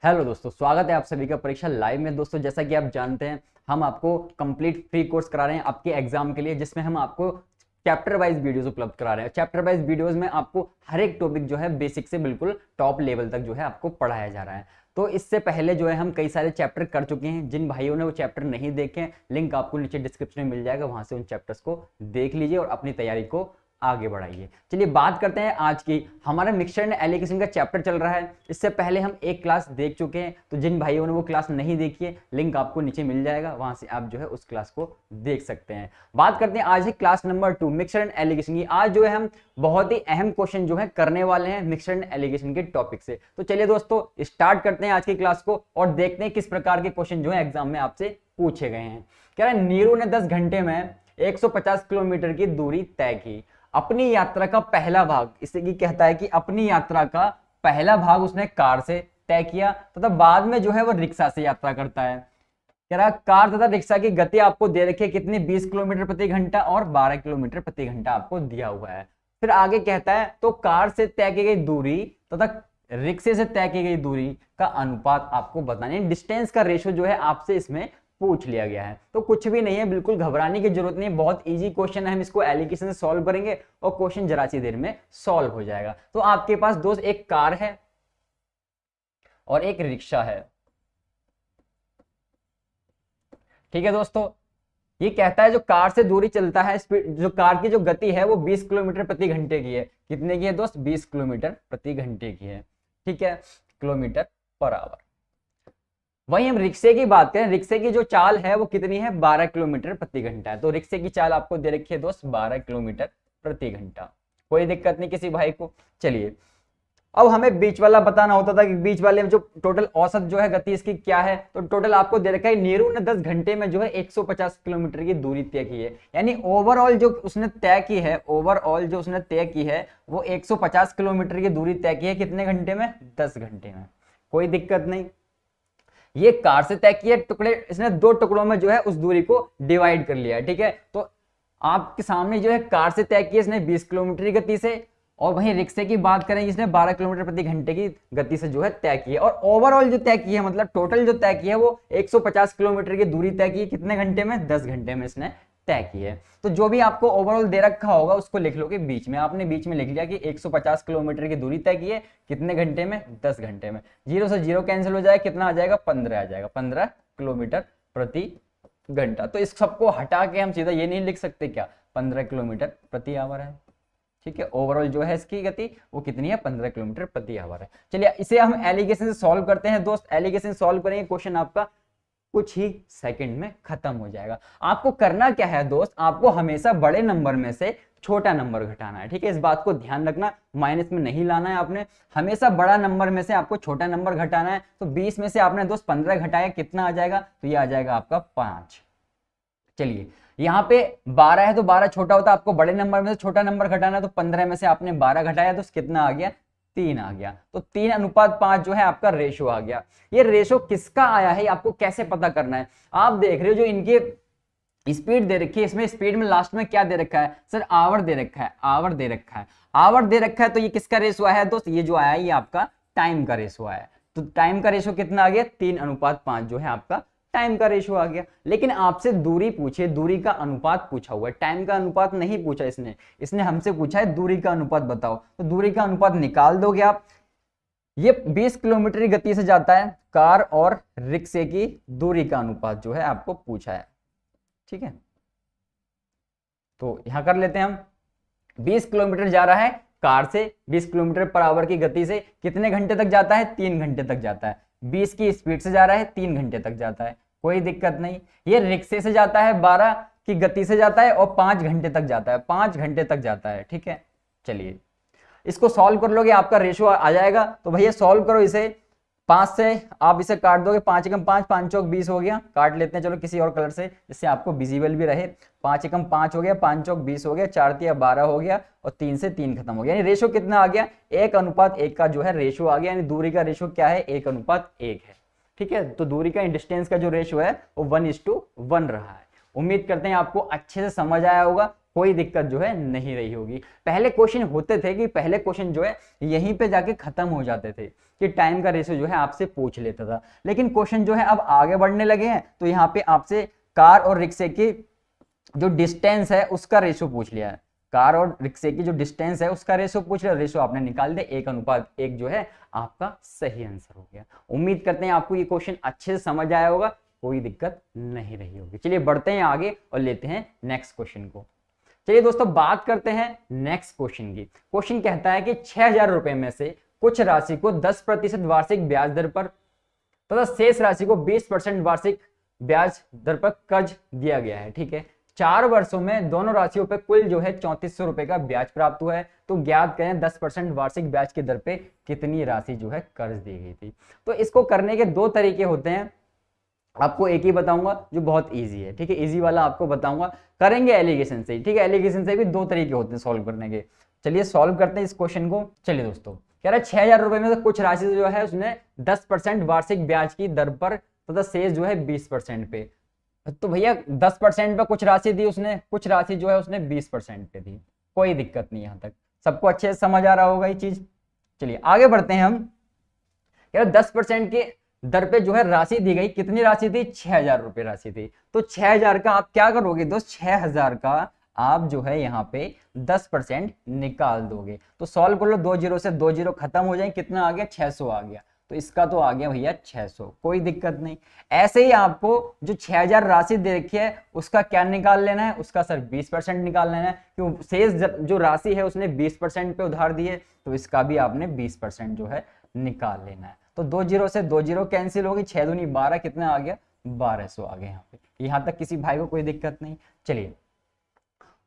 Hello दोस्तों, स्वागत है आप सभी का परीक्षा लाइव में। दोस्तों जैसा कि आप जानते हैं, हम आपको कंप्लीट फ्री कोर्स करा रहे हैं आपके एग्जाम के लिए, जिसमें हम आपको चैप्टर वाइज वीडियोस उपलब्ध करा रहे हैं। चैप्टर वाइज वीडियोस में आपको हर एक टॉपिक जो है बेसिक से बिल्कुल टॉप लेवल तक जो है आपको पढ़ाया जा रहा है। तो इससे पहले जो है हम कई सारे चैप्टर कर चुके हैं। जिन भाइयों ने वो चैप्टर नहीं देखे हैं, लिंक आपको नीचे डिस्क्रिप्शन में मिल जाएगा, वहां से उन चैप्टर्स को देख लीजिए और अपनी तैयारी को आगे बढ़ाइए। चलिए बात करते हैं आज की। हमारा मिक्सचर एंड एलिगेशन का चैप्टर चल रहा है। इससे पहले हम एक क्लास देख चुके हैं, तो जिन भाइयों ने वो क्लास नहीं देखी है, लिंक आपको नीचे मिल जाएगा, वहां से आप जो है उस क्लास को देख सकते हैं। बात करते हैं आज है class number 2 mixture and allegation की। आज जो है हम बहुत ही अहम क्वेश्चन जो है करने वाले हैं मिक्सचर एंड एलिगेशन के टॉपिक से। तो चलिए दोस्तों स्टार्ट करते हैं आज की क्लास को और देखते हैं किस प्रकार के क्वेश्चन जो है एग्जाम में आपसे पूछे गए हैं। कह रहा है नीरू ने 10 घंटे में 150 किलोमीटर की दूरी तय की। अपनी यात्रा का पहला भाग, इससे की कहता है कि अपनी यात्रा का पहला भाग उसने कार से तय किया तथा बाद में जो है वो रिक्शा से यात्रा करता है। कह रहा कार तथा रिक्शा की गति आपको दे रखी है कितनी, 20 किलोमीटर प्रति घंटा और 12 किलोमीटर प्रति घंटा आपको दिया हुआ है। फिर आगे कहता है तो कार से तय की गई दूरी तथा रिक्शे से तय की गई दूरी का अनुपात आपको बताना है। डिस्टेंस का रेशो जो है आपसे इसमें पूछ लिया गया है। तो कुछ भी नहीं है, बिल्कुल घबराने की जरूरत नहीं है, बहुत इजी क्वेश्चन है। हम इसको एलिगेशन से सॉल्व करेंगे और क्वेश्चन जरा सी देर में सॉल्व हो जाएगा। तो आपके पास दोस्त एक कार है और एक रिक्शा है, ठीक है दोस्तों। ये कहता है जो कार से दूरी चलता है, स्पीड जो कार की जो गति है वो 20 किलोमीटर प्रति घंटे की है। कितने की है दोस्त? 20 किलोमीटर प्रति घंटे की है, ठीक है, किलोमीटर पर आवर। वहीं हम रिक्शे की बात करें, रिक्शे की जो चाल है वो कितनी है? 12 किलोमीटर प्रति घंटा है। तो रिक्शे की चाल आपको दे रखी है दोस्त 12 किलोमीटर प्रति घंटा। कोई दिक्कत नहीं किसी भाई को। चलिए अब हमें बीच वाला बताना होता था कि बीच वाले में जो टोटल औसत जो है गति इसकी क्या है। तो टोटल आपको दे रखा है नीरू ने 10 घंटे में जो है 150 किलोमीटर की दूरी तय की है। यानी ओवरऑल जो उसने तय की है, ओवरऑल जो उसने तय की है वो 150 किलोमीटर की दूरी तय की है। कितने घंटे में? 10 घंटे में। कोई दिक्कत नहीं। ये कार से तय किए टुकड़े, इसने 2 टुकड़ों में जो है उस दूरी को डिवाइड कर लिया है, ठीक है। तो आपके सामने जो है कार से तय किया इसने 20 किलोमीटर की गति से, और वहीं रिक्शे की बात करें इसने 12 किलोमीटर प्रति घंटे की गति से जो है तय की है। और ओवरऑल जो तय की है, मतलब टोटल जो तय की है वो 150 किलोमीटर की दूरी तय की है। कितने घंटे में? 10 घंटे में इसने तय की है। तो जो भी आपको ओवरऑल दे रखा होगा उसको लिख लो कि बीच में, आपने बीच में लिख लिया कि 150 किलोमीटर की दूरी तय की है। कितने घंटे में? 10 घंटे में। 0 से 0 कैंसिल हो जाएगा, कितना आ जाएगा? 15 आ जाएगा, 15 किलोमीटर प्रति घंटा। तो इस सबको हटा के हम सीधा ये नहीं लिख सकते क्या? 15 किलोमीटर प्रति आवर है, ठीक है। ओवरऑल जो है इसकी गति वो कितनी है? 15 किलोमीटर प्रति आवर है। चलिए इसे हम एलिगेशन से सॉल्व करते हैं दोस्त। एलिगेशन सॉल्व करेंगे, क्वेश्चन आपका कुछ ही सेकंड में खत्म हो जाएगा। आपको करना क्या है दोस्त? आपको हमेशा बड़े नंबर में से छोटा नंबर घटाना है, ठीक है। इस बात को ध्यान रखना, माइनस में नहीं लाना है आपने। हमेशा बड़ा नंबर में से आपको छोटा नंबर घटाना है। तो 20 में से आपने दोस्त 15 घटाया, कितना आ जाएगा? तो ये आ जाएगा आपका 5। चलिए यहाँ पे 12 है तो 12 छोटा होता है, आपको बड़े नंबर में से छोटा नंबर घटाना है। तो 15 में से आपने 12 घटाया तो कितना आ गया? 3 आ गया। तो 3:5 जो है आपका रेशो आ गया। ये रेशो किसका आया है आपको कैसे पता करना है? आप देख रहे हो जो इनके स्पीड दे रखी है, इसमें स्पीड में लास्ट में क्या दे रखा है? सर आवर दे रखा है, आवर दे रखा है, आवर दे रखा है। तो ये किसका रेशो आया है दोस्त? ये जो आया है ये आपका टाइम का रेशो आया है। तो टाइम का रेशो कितना आ गया? 3:5 जो है आपका टाइम का रेशो आ गया। लेकिन आपसे दूरी पूछे, दूरी का अनुपात पूछा हुआ है, टाइम का अनुपात नहीं पूछा इसने हमसे पूछा है दूरी का अनुपात बताओ। तो दूरी का अनुपात निकाल दोगे आप। ये 20 किलोमीटर की गति से जाता है, कार और रिक्शे की दूरी का अनुपात जो है आपको पूछा है, ठीक है। तो यहां कर लेते हैं हम। 20 किलोमीटर जा रहा है कार से, 20 किलोमीटर पर आवर की गति से। कितने घंटे तक जाता है? 3 घंटे तक जाता है। 20 की स्पीड से जा रहा है, 3 घंटे तक जाता है, कोई दिक्कत नहीं। ये रिक्शे से जाता है, 12 की गति से जाता है और 5 घंटे तक जाता है, 5 घंटे तक जाता है, ठीक है। चलिए इसको सॉल्व कर लोगे, आपका रेशो आ जाएगा। तो भैया सॉल्व करो इसे। 5 से आप इसे काट दोगे, 5 एकम 5, 5 चौक 20 हो गया। काट लेते हैं चलो किसी और कलर से, जिससे आपको विजिबल भी रहे। 5 एकम 5 हो गया, 5 चौक 20 हो गया, 4 तिया 12 हो गया और 3 से 3 खत्म हो गया। यानी रेशो कितना आ गया? 1:1 का जो है रेशो आ गया। यानी दूरी का रेशो क्या है? 1:1 है, ठीक है। तो दूरी का डिस्टेंस का जो रेशो है वो 1:1 रहा है। उम्मीद करते हैं आपको अच्छे से समझ आया होगा। कोई दिक्कत जो है नहीं रही होगी। पहले क्वेश्चन होते थे कि पहले क्वेश्चन जो है यहीं पे जाके खत्म हो जाते थे कि टाइम का रेशियो जो है आपसे पूछ लेता था, लेकिन क्वेश्चन जो है अब आगे बढ़ने लगे हैं तो यहाँ पे आपसे कार और रिक्शे की जो डिस्टेंस है उसका रेशियो पूछ लिया है। कार और रिक्शे की जो डिस्टेंस है उसका रेशियो पूछ लिया, रेशियो आपने निकाल दिया, 1:1 जो है आपका सही आंसर हो गया। उम्मीद करते हैं आपको ये क्वेश्चन अच्छे से समझ आया होगा, कोई दिक्कत नहीं रही होगी। चलिए बढ़ते हैं आगे और लेते हैं नेक्स्ट क्वेश्चन को। चलिए दोस्तों बात करते हैं नेक्स्ट क्वेश्चन की। क्वेश्चन कहता है कि 6,000 रुपए में से कुछ राशि को 10% वार्षिक ब्याज दर पर तथा शेष राशि को 20% वार्षिक ब्याज दर पर कर्ज दिया गया है। ठीक है, 4 वर्षों में दोनों राशियों पर कुल जो है 3400 रुपए का ब्याज प्राप्त हुआ है। तो ज्ञात करें 10% वार्षिक ब्याज की दर पे कितनी राशि जो है कर्ज दी गई थी। तो इसको करने के 2 तरीके होते हैं, आपको एक ही बताऊंगा जो बहुत इजी है। ठीक है, इजी वाला आपको बताऊंगा, करेंगे एलिगेशन से। ठीक है, एलिगेशन से भी 2 तरीके होते हैं सॉल्व करने के। चलिए सॉल्व करते हैं इस क्वेश्चन को। चलिए दोस्तों, कह रहा है 6,000 रुपए में से कुछ राशि जो है उसने 10% वार्षिक ब्याज की दर पर तथा शेष जो है 20% पे। तो भैया 10% पे कुछ राशि दी उसने, कुछ राशि जो है उसने 20% पे दी। कोई दिक्कत नहीं, यहां तक सबको अच्छे से समझ आ रहा होगा ये चीज। चलिए आगे बढ़ते हैं हम। यार 10% के दर पे जो है राशि दी गई, कितनी राशि थी? 6,000 रुपए राशि थी। तो 6,000 का आप क्या करोगे दोस्त, 6,000 का आप जो है यहाँ पे 10% निकाल दोगे। तो सॉल्व कर लो, 2 जीरो से 2 जीरो खत्म हो जाए, कितना आ गया? 600 आ गया। तो इसका तो आ गया भैया 600, कोई दिक्कत नहीं। ऐसे ही आपको जो 6,000 राशि दे रखी है उसका क्या निकाल लेना है? उसका सर 20% निकाल लेना है, क्यों शेष जो राशि है उसने 20% पे उधार दी है, तो इसका भी आपने 20% जो है निकाल लेना है। तो 2 जीरो से 2 जीरो कैंसिल होगी, 6 दूनी 12, कितना आ गया? 1200 आ गया। यहाँ पे यहां तक किसी भाई को कोई दिक्कत नहीं। चलिए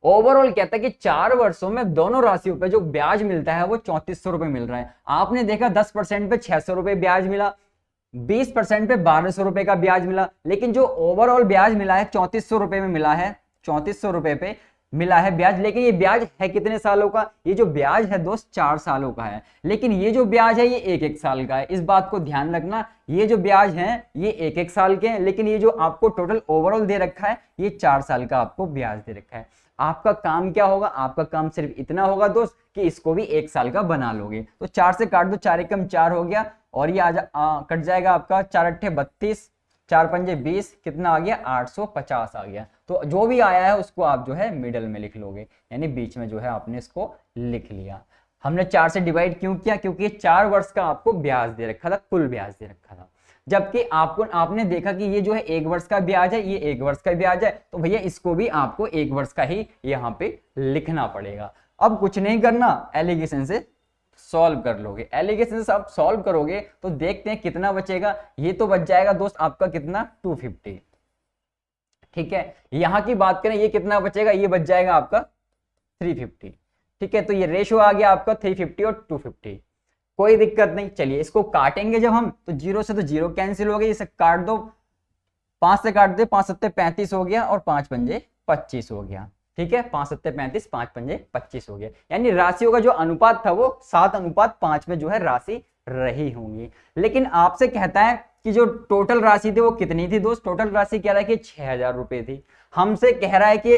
ओवरऑल कहता है कि 4 वर्षों में दोनों राशियों पे जो ब्याज मिलता है वो 3400 रुपए मिल रहा है। आपने देखा 10% पे 600 रुपए ब्याज मिला, 20% पे 1200 रुपए का ब्याज मिला, लेकिन जो ओवरऑल ब्याज मिला है 3400 रुपए में मिला है, 3400 रुपए पे मिला है ब्याज। लेकिन ये ब्याज है कितने सालों का? ये जो ब्याज है दोस्त 4 सालों का है, लेकिन ये जो ब्याज है ये 1-1 साल का है। इस बात को ध्यान रखना, ये जो ब्याज है ये 1-1 साल के हैं, लेकिन ये जो आपको टोटल ओवरऑल दे रखा है ये 4 साल का आपको ब्याज दे रखा है। आपका काम क्या होगा? आपका काम सिर्फ इतना होगा दोस्त कि इसको भी 1 साल का बना लोगे। तो 4 से काट दो, 4 एकम 4 हो गया, और ये कट जाएगा आपका 4 अट्ठे 32, 4 पंजे 20, कितना आ गया? 850 आ गया। तो जो भी आया है उसको आप जो है मिडल में लिख लोगे, यानी बीच में जो है आपने इसको लिख लिया। हमने 4 से डिवाइड क्यों किया? क्योंकि ये 4 वर्ष का आपको ब्याज दे रखा था, कुल ब्याज दे रखा था। जबकि आपने देखा कि ये जो है 1 वर्ष का ब्याज है, ये 1 वर्ष का ब्याज है, तो भैया इसको भी आपको 1 वर्ष का ही यहाँ पे लिखना पड़ेगा। अब कुछ नहीं करना, एलिगेशन से सॉल्व कर लोगे। एलिगेशन से आप सॉल्व करोगे तो देखते हैं कितना बचेगा। ये तो बच जाएगा दोस्त आपका कितना? 250। ठीक है, यहां की बात करें ये कितना बचेगा? ये बच जाएगा आपका 350। ठीक है, तो ये रेशो आ गया आपका 350 और 250, कोई दिक्कत नहीं। चलिए इसको काटेंगे जब हम, तो 0 से तो 0 कैंसिल हो गया, इसे काट दो, 5 से काट दे, 5 सत्ते 35 हो गया और 5 पंजे 25 हो गया। ठीक है, 5 सत्ते 35, 5 पंजे 25 हो गया। यानी राशियों का जो अनुपात था वो 7:5 में जो है राशि रही होंगी। लेकिन आपसे कहता है कि जो टोटल राशि थी वो कितनी थी दोस्त? टोटल राशि कह रहा है कि 6,000 रुपए थी। हमसे कह रहा है कि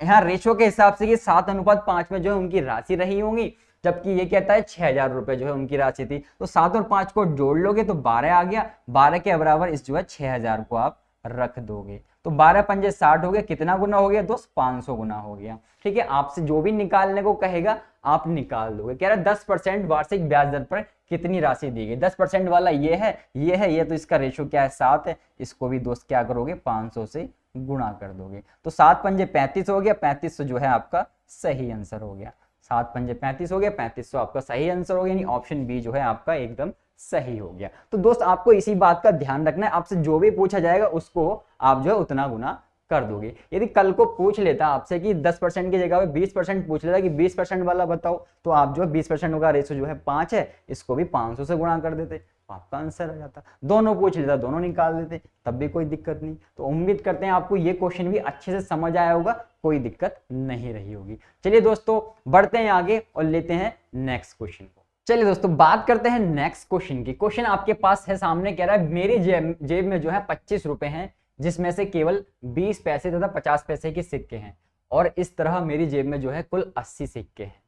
यहाँ रेशो के हिसाब से कि 7:5 में जो है उनकी राशि रही होंगी, जबकि ये कहता है 6,000 रुपए जो है उनकी राशि थी। तो 7 और 5 को जोड़ लोगे तो 12 आ गया, 12 के बराबर इस जो है 6,000 को आप रख दोगे। तो 12 पंजे 60 हो गया, कितना गुना हो गया दोस्त? 500 गुना हो गया। ठीक है, आपसे जो भी निकालने को कहेगा आप निकाल दोगे। कह रहा है 10% वार्षिक ब्याज दर पर कितनी राशि दी गई? 10% वाला ये है, ये है, ये तो इसका रेशो क्या है? 7 है। इसको भी दोस्त क्या करोगे? 500 से गुणा कर दोगे। तो 7 पंजे 35 हो गया, 3500 जो है आपका सही आंसर हो गया। 7 पंजे 35 हो गया, 3500 आपका सही आंसर हो गया, यानी ऑप्शन बी जो है आपका एकदम सही हो गया। तो दोस्त आपको इसी बात का ध्यान रखना है, आपसे जो भी पूछा जाएगा उसको आप जो है उतना गुना कर दोगे। यदि कल को पूछ लेता आपसे कि 10% की जगह पे 20% पूछ लेता कि 20% वाला बताओ, तो आप जो 20% का रेशो जो है 5 है, इसको भी 500 से गुणा कर देते, आपका आंसर आ जाता। दोनों पूछ लेता, दोनों निकाल देते, तब भी कोई दिक्कत नहीं। तो उम्मीद करते हैं आपको ये क्वेश्चन भी अच्छे से समझ आया होगा, कोई दिक्कत नहीं रही होगी। चलिए दोस्तों बढ़ते हैं आगे और लेते हैं नेक्स्ट क्वेश्चन को। चलिए दोस्तों बात करते हैं नेक्स्ट क्वेश्चन की। क्वेश्चन आपके पास है सामने, कह रहा है मेरी जेब में जो है 25 रुपए हैं, जिसमें से केवल 20 पैसे तथा 50 पैसे के सिक्के हैं। और इस तरह मेरी जेब में जो है कुल 80 सिक्के हैं।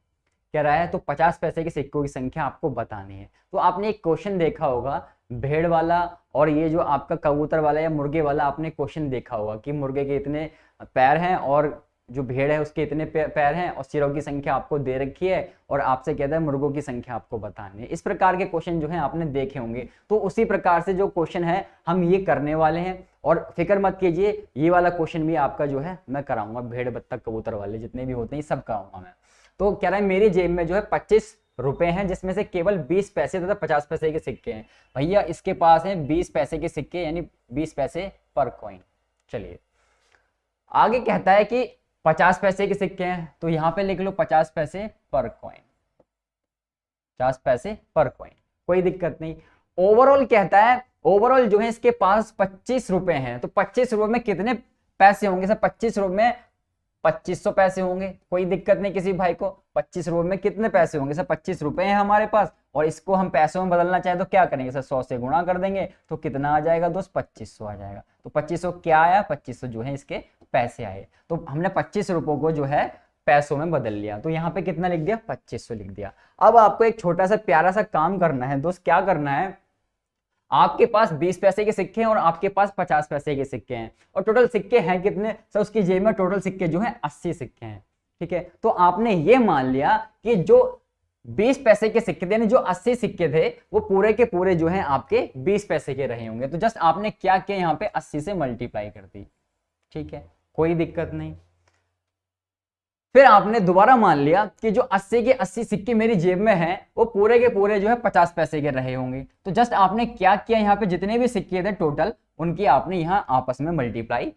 कह रहा है तो 50 पैसे के सिक्कों की संख्या आपको बतानी है। तो आपने एक क्वेश्चन देखा होगा भेड़ वाला और ये जो आपका कबूतर वाला या मुर्गे वाला, आपने क्वेश्चन देखा होगा कि मुर्गे के इतने पैर हैं और जो भेड़ है उसके इतने पैर हैं और सिरों की संख्या आपको दे रखी है और आपसे कहता है मुर्गों की संख्या आपको बतानी है। इस प्रकार के क्वेश्चन जो है आपने देखे होंगे। तो उसी प्रकार से जो क्वेश्चन है हम ये करने वाले हैं और फिक्र मत कीजिए, ये वाला क्वेश्चन भी आपका जो है मैं कराऊंगा, भेड़ बत्तख कबूतर वाले जितने भी होते हैं सब कराऊंगा मैं। तो कह रहा है मेरी जेब में जो है 25 रुपए हैं जिसमें से केवल 20 पैसे तथा 50 पैसे के सिक्के हैं। भैया इसके पास हैं 20 पैसे के सिक्के यानी 20 पैसे पर कॉइन। चलिए आगे कहता है कि 50 पैसे के सिक्के हैं, तो यहां पे लिख लो 50 पैसे पर कॉइन, 50 पैसे पर कॉइन, कोई दिक्कत नहीं। ओवरऑल कहता है ओवरऑल जो है इसके पास 25 रुपए हैं, तो 25 रुपए में कितने पैसे होंगे सर? 25 रुपए में 2500 पैसे होंगे, कोई दिक्कत नहीं किसी भाई को। 25 रुपए में कितने पैसे होंगे सर? 25 रुपए हैं हमारे पास और इसको हम पैसों में बदलना चाहें तो क्या करेंगे सर? 100 से गुणा कर देंगे तो कितना आ जाएगा दोस्त? 2500 आ जाएगा। तो 2500 क्या आया? 2500 जो है इसके पैसे आए। तो हमने 25 रुपयों को जो है पैसों में बदल लिया, तो यहाँ पे कितना लिख दिया? 2500 लिख दिया। अब आपको एक छोटा सा प्यारा सा काम करना है दोस्त। क्या करना है? आपके पास 20 पैसे के सिक्के हैं और आपके पास 50 पैसे के सिक्के हैं और टोटल सिक्के हैं कितने सर? उसकी जेब में टोटल सिक्के जो हैं 80 सिक्के हैं, ठीक है। तो आपने ये मान लिया कि जो 20 पैसे के सिक्के थे, जो 80 सिक्के थे, वो पूरे के पूरे जो हैं आपके 20 पैसे के रहे होंगे। तो जस्ट आपने क्या किया? यहाँ पे 80 से मल्टीप्लाई कर दी, ठीक है, कोई दिक्कत नहीं। फिर आपने दोबारा मान लिया कि जो 80 के 80 सिक्के मेरी जेब में हैं वो पूरे के पूरे जो है 50 पैसे के रहे होंगे। तो जस्ट आपने क्या किया? यहाँ पे जितने भी सिक्के थे टोटल उनकी आपने यहाँ आपस में मल्टीप्लाई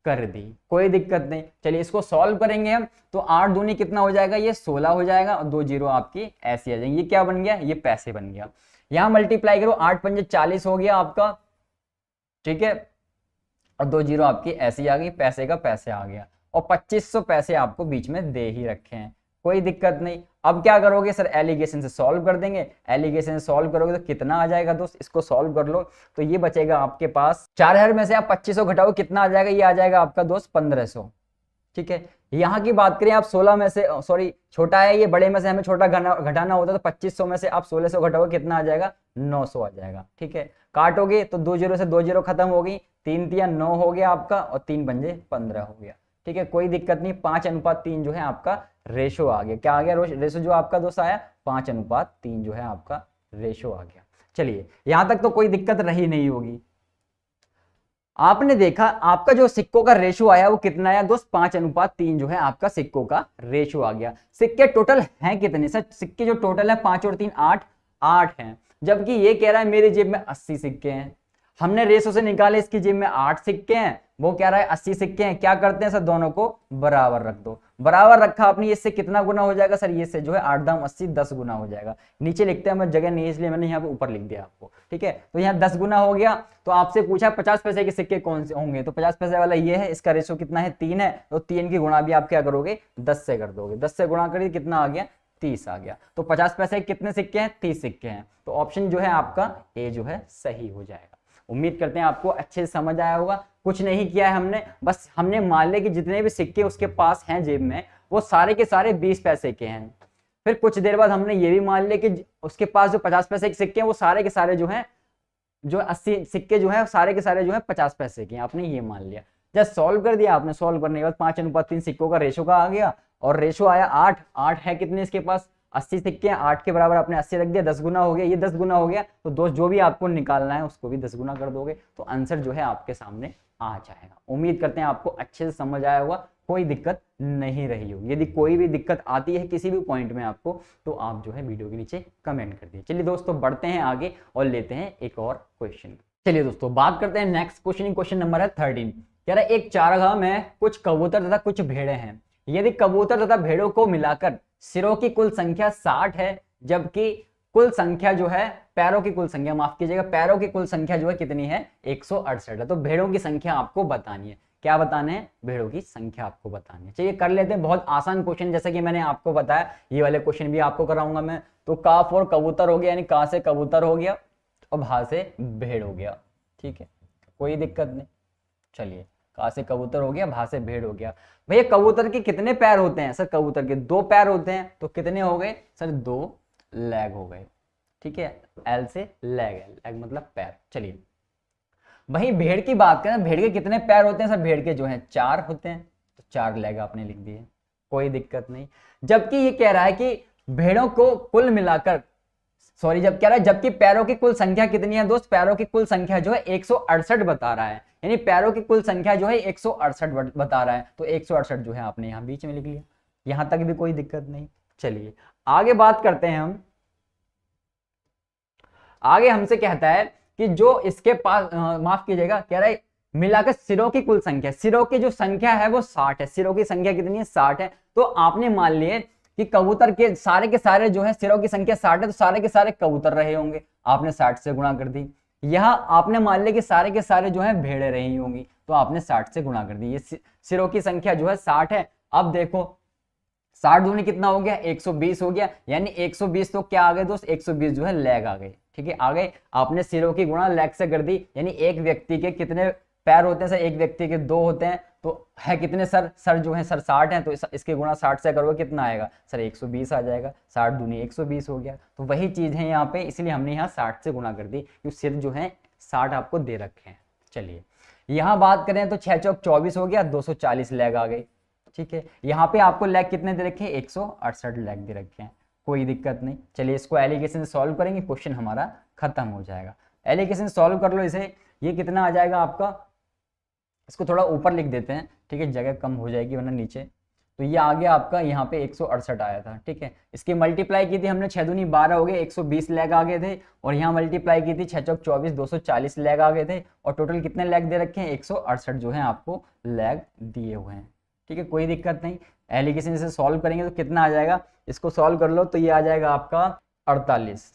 कर दी, कोई दिक्कत नहीं। चलिए इसको सॉल्व करेंगे हम। तो 8 दूनी कितना हो जाएगा? ये 16 हो जाएगा और 2 जीरो आपकी ऐसी आ जाएंगी। ये क्या बन गया? ये पैसे बन गया। यहाँ मल्टीप्लाई करो, 8 पंजे 40 हो गया आपका, ठीक है, और 2 जीरो आपकी ऐसी आ गई, पैसे का पैसे आ गया और 2500 पैसे आपको बीच में दे ही रखे हैं, कोई दिक्कत नहीं। अब क्या करोगे सर? एलिगेशन से सॉल्व कर देंगे। एलिगेशन से सॉल्व करोगे तो कितना आ जाएगा दोस्त? इसको सॉल्व कर लो तो ये बचेगा आपके पास 4000 में से आप 2500 घटाओ, कितना आ जाएगा? ये आ जाएगा आपका दोस्त 1500, ठीक है। यहाँ की बात करें आप 16 में से, सॉरी छोटा है ये, बड़े में से हमें छोटा घटाना होता है, तो 2500 में से आप 1600 घटाओगे, कितना आ जाएगा? 900 आ जाएगा, ठीक है। काटोगे तो 2 जीरो से 2 जीरो खत्म हो गई, 3 तिया 9 हो गया आपका और 3 पंजे 15 हो गया, ठीक है, कोई दिक्कत नहीं। 5:3 जो है आपका रेशो आ गया। क्या आ गया रेशो जो आपका दोस्त आया? 5:3 जो है आपका रेशो आ गया। चलिए यहां तक तो कोई दिक्कत रही नहीं होगी। आपने देखा आपका जो सिक्कों का रेशो आया वो कितना आया दोस्त? 5:3 जो है आपका सिक्कों का रेशो आ गया। सिक्के टोटल हैं कितने सर? सिक्के जो टोटल है 5 और 3 8 हैं, जबकि ये कह रहा है मेरी जेब में 80 सिक्के हैं। हमने रेशो से निकाले, इसकी जेब में 8 सिक्के हैं, वो कह रहा है 80 सिक्के हैं। क्या करते हैं सर? दोनों को बराबर रख दो। बराबर रखा आपने, इससे कितना गुना हो जाएगा सर? ये से जो है 8 दाम 80 10 गुना हो जाएगा। नीचे लिखते हैं, मैं जगह नहीं इसलिए मैंने यहाँ पे ऊपर लिख दिया आपको, ठीक है। तो यहाँ 10 गुना हो गया। तो आपसे पूछा 50 पैसे के सिक्के कौन से होंगे, तो 50 पैसे वाला ये है, इसका रेशो कितना है? 3 है। तो 3 की गुणा भी आप क्या करोगे? 10 से कर दोगे। 10 से गुणा करिए, कितना आ गया? 30 आ गया। तो 50 पैसे कितने सिक्के हैं? 30 सिक्के हैं। तो ऑप्शन जो है आपका ए जो है सही हो जाएगा। उम्मीद करते हैं आपको अच्छे से समझ आया होगा। कुछ नहीं किया है हमने, बस हमने मान लिया कि जितने भी सिक्के उसके पास हैं जेब में वो सारे के सारे 20 पैसे के हैं। फिर कुछ देर बाद हमने ये भी मान लिया कि उसके पास जो 50 पैसे के सिक्के हैं वो सारे के सारे जो हैं, जो 80 सिक्के जो है सारे के सारे जो है 50 पैसे के हैं। आपने ये मान लिया, जब सॉल्व कर दिया आपने, सॉल्व करने के बाद 5:3 सिक्कों का रेशो का आ गया और रेशो आया 8 है कितने इसके पास? 80 सिक्के हैं, 8 के बराबर आपने 80 रख दिया, 10 गुना हो गया, ये 10 गुना हो गया। तो दोस्त जो भी आपको निकालना है उसको भी 10 गुना कर दोगे तो आंसर जो है आपके सामने आ जाएगा। उम्मीद करते हैं आपको अच्छे से समझ आया होगा, कोई दिक्कत नहीं रही होगी। यदि कोई भी दिक्कत आती है किसी भी पॉइंट में आपको, तो आप जो है वीडियो के नीचे कमेंट कर दिए। चलिए दोस्तों बढ़ते हैं आगे और लेते हैं एक और क्वेश्चन। चलिए दोस्तों बात करते हैं नेक्स्ट क्वेश्चन। क्वेश्चन नंबर है 13। कह रहा है एक चारागाह में कुछ कबूतर तथा कुछ भेड़े हैं। यदि कबूतर तथा भेड़ों को मिलाकर सिरों की कुल संख्या 60 है, जबकि कुल संख्या जो है पैरों की कुल संख्या, माफ कीजिएगा, पैरों की कुल संख्या जो है कितनी है? 168 है। तो भेड़ों की संख्या आपको बतानी है। क्या बताने हैं? भेड़ों की संख्या आपको बतानी है। चलिए कर लेते हैं, बहुत आसान क्वेश्चन, जैसे कि मैंने आपको बताया ये वाले क्वेश्चन भी आपको कराऊंगा मैं। तो काफ और कबूतर हो गया, यानी का से कबूतर हो गया और भा से भेड़ हो गया, ठीक है, कोई दिक्कत नहीं। चलिए का से कबूतर हो गया, भा से भेड़ हो गया। भैया कबूतर के कितने पैर होते हैं? सर कबूतर के 2 पैर होते हैं, तो कितने हो गए सर? 2 लेग हो गए। ठीक है, एल से लेग है, लेग मतलब पैर। चलिए वही भेड़ की बात करें, भेड़ के कितने पैर होते हैं? सर भेड़ के जो है 4 होते हैं, तो 4 लेग आपने लिख दिए, कोई दिक्कत नहीं। जबकि ये कह रहा है कि भेड़ों को कुल मिलाकर, सॉरी जब कह रहा है जबकि पैरों की कुल संख्या कितनी है दोस्त? पैरों की कुल संख्या जो है 168 बता रहा है, यानी पैरों की कुल संख्या जो है 168 बता रहा है, तो 168 जो है आपने यहाँ बीच में लिख लिया, यहां तक भी कोई दिक्कत नहीं। चलिए आगे बात करते हैं हम। आगे हमसे कहता है कि जो इसके पास माफ कीजिएगा, कह रहा है मिलाकर सिरों की कुल संख्या, सिरों की जो संख्या है वो 60 है। सिरों की संख्या कितनी है? 60 है। तो आपने मान लिए कि कबूतर के सारे जो है सिरों की संख्या 60 है, तो सारे के सारे कबूतर रहे होंगे, आपने 60 से गुणा कर दी। यहाँ आपने मान लिया कि सारे के सारे जो है भेड़े रही होंगी, तो आपने 60 से गुणा कर दी। ये सिरों की संख्या जो है 60 है। अब देखो 60 दूनी कितना हो गया? 120 हो गया, यानी 120 तो क्या आ गए दोस्त? 120 जो है लेग आ गए। ठीक है, आ गए। आपने सिरों की गुणा लेग से कर दी, यानी एक व्यक्ति के कितने पैर होते हैं? सर एक व्यक्ति के 2 होते हैं, तो है कितने सर? सर जो है सर 60 है, तो इसके गुणा 60 से करोगे कितना आएगा? सर 120 आ जाएगा। 60 दूनी 120 हो गया। तो वही चीज है यहाँ पे, इसलिए हमने यहाँ 60 से गुणा कर दी, क्योंकि सिर जो है 60 आपको दे रखे हैं। चलिए यहाँ बात करें तो 6 चौक 24 हो गया, 240 लेग आ गई। ठीक है, यहाँ पे आपको लेग कितने दे रखे हैं? 168 लेग दे रखे हैं, कोई दिक्कत नहीं। चलिए इसको एलिगेशन से सॉल्व करेंगे, क्वेश्चन हमारा खत्म हो जाएगा। एलिगेशन सॉल्व कर लो इसे, ये कितना आ जाएगा आपका? इसको थोड़ा ऊपर लिख देते हैं, ठीक है, जगह कम हो जाएगी वरना नीचे। तो ये आ गया आपका, यहाँ पे 168 आया था। ठीक है, इसकी मल्टीप्लाई की थी हमने, 6 दूनी 12 हो गए, 120 लेग आ गए थे, और यहाँ मल्टीप्लाई की थी 6 चौक 24, 240 लेग आ गए थे, और टोटल कितने लेग दे रखे हैं? 168 जो है आपको लेग दिए हुए हैं। ठीक है, कोई दिक्कत नहीं। एलिगेशन से सॉल्व करेंगे तो कितना आ जाएगा? इसको सॉल्व कर लो तो ये आ जाएगा आपका 48।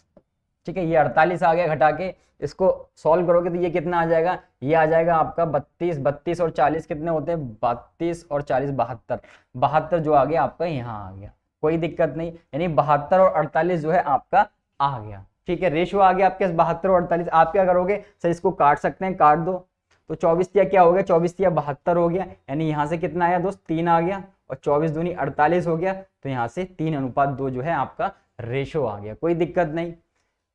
ठीक है, ये 48 आ गया, घटा के इसको सॉल्व करोगे तो ये कितना आ जाएगा? ये आ जाएगा आपका 32। 32 और 40 कितने होते हैं? 32 और 40 72। 72 जो आ गया आपका यहाँ आ गया, कोई दिक्कत नहीं, यानी 72 और 48 जो है आपका आ गया। ठीक है, रेशियो आ गया आपके 72 और 48। आप क्या करोगे सर? इसको काट सकते हैं, काट दो, तो 24 तिया क्या हो गया? 24 तिया 72 हो गया, यानी यहाँ से कितना आया दोस्त? 3 आ गया, और 24 दूनी 48 हो गया, तो यहाँ से 3:2 जो है आपका रेशो आ गया। कोई दिक्कत नहीं,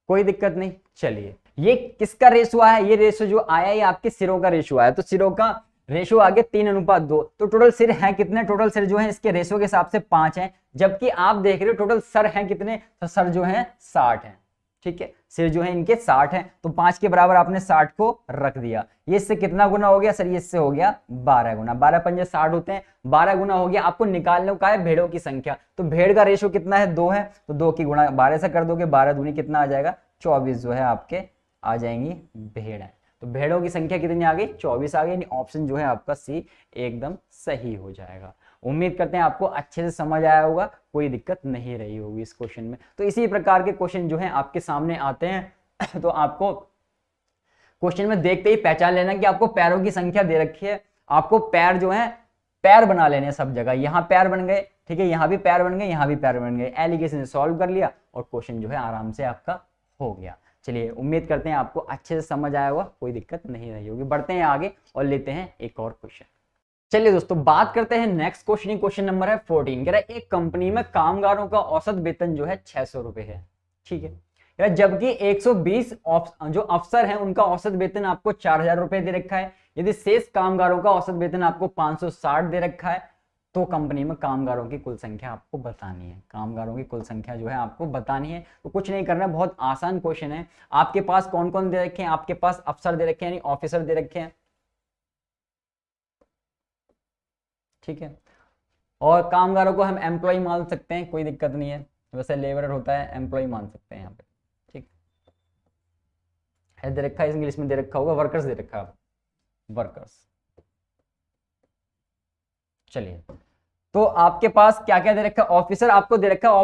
कोई दिक्कत नहीं। चलिए ये किसका रेशो आया? ये रेशो जो आया ये आपके सिरों का रेशो आया, तो सिरों का रेशो आ गया 3:2। तो टोटल सिर है कितने? टोटल सिर जो है इसके रेशो के हिसाब से 5 है, जबकि आप देख रहे हो टोटल सर है कितने? तो सर जो है 60 है। ठीक है, सिर जो है इनके 60 है, तो 5 के बराबर आपने 60 को रख दिया। ये इससे कितना गुना हो गया सर? ये इससे हो गया 12 गुना। 12 पंजे 60 होते हैं, 12 गुना हो गया। आपको निकालने का है भेड़ों की संख्या, तो भेड़ का रेशो कितना है? 2 है, तो 2 की गुणा 12 से कर दोगे, 12 दूनी कितना आ जाएगा? 24 जो है आपके आ जाएंगी भेड़ है। तो भेड़ों की संख्या कितनी आ गई? 24 आ गई, यानी ऑप्शन जो है आपका सी एकदम सही हो जाएगा। उम्मीद करते हैं आपको अच्छे से समझ आया होगा, कोई दिक्कत नहीं रही होगी इस क्वेश्चन में। तो इसी प्रकार के क्वेश्चन जो है आपके सामने आते हैं तो आपको क्वेश्चन में देखते ही पहचान लेना कि आपको पैरों की संख्या दे रखी है, आपको पैर जो है पैर बना लेने सब जगह। यहाँ पैर बन गए, ठीक है, यहाँ भी पैर बन गए, यहाँ भी पैर बन गए। एलिगेशन से सॉल्व कर लिया और क्वेश्चन जो है आराम से आपका हो गया। चलिए उम्मीद करते हैं आपको अच्छे से समझ आया होगा, कोई दिक्कत नहीं रही होगी। बढ़ते हैं आगे और लेते हैं एक और क्वेश्चन। चलिए दोस्तों बात करते हैं नेक्स्ट क्वेश्चन। क्वेश्चन नंबर है 14। कह रहा है एक कंपनी में कामगारों का औसत वेतन जो है 600 रुपए है। ठीक है, जबकि 120 जो अफसर हैं उनका औसत वेतन आपको 4000 रुपए दे रखा है। यदि शेष कामगारों का औसत वेतन आपको 560 दे रखा है, तो कंपनी में कामगारों की कुल संख्या आपको बतानी है। कामगारों की कुल संख्या जो है आपको बतानी है। तो कुछ नहीं करना, बहुत आसान क्वेश्चन है। आपके पास कौन कौन दे रखे हैं? आपके पास अफसर दे रखे हैं, यानी ऑफिसर दे रखे हैं। ठीक है, और कामगारों को हम एम्प्लॉय मान सकते हैं, कोई दिक्कत नहीं है। वैसे लेबरर होता है, एम्प्लॉय मान सकते हैं यहाँ पे। ठीक है, दे रखा है, इंग्लिश में दे रखा होगा, वर्कर्स दे रखा है, वर्कर्स। चलिए तो आपके पास क्या क्या दे रखा है? ऑफिसर आपको दे रखा है।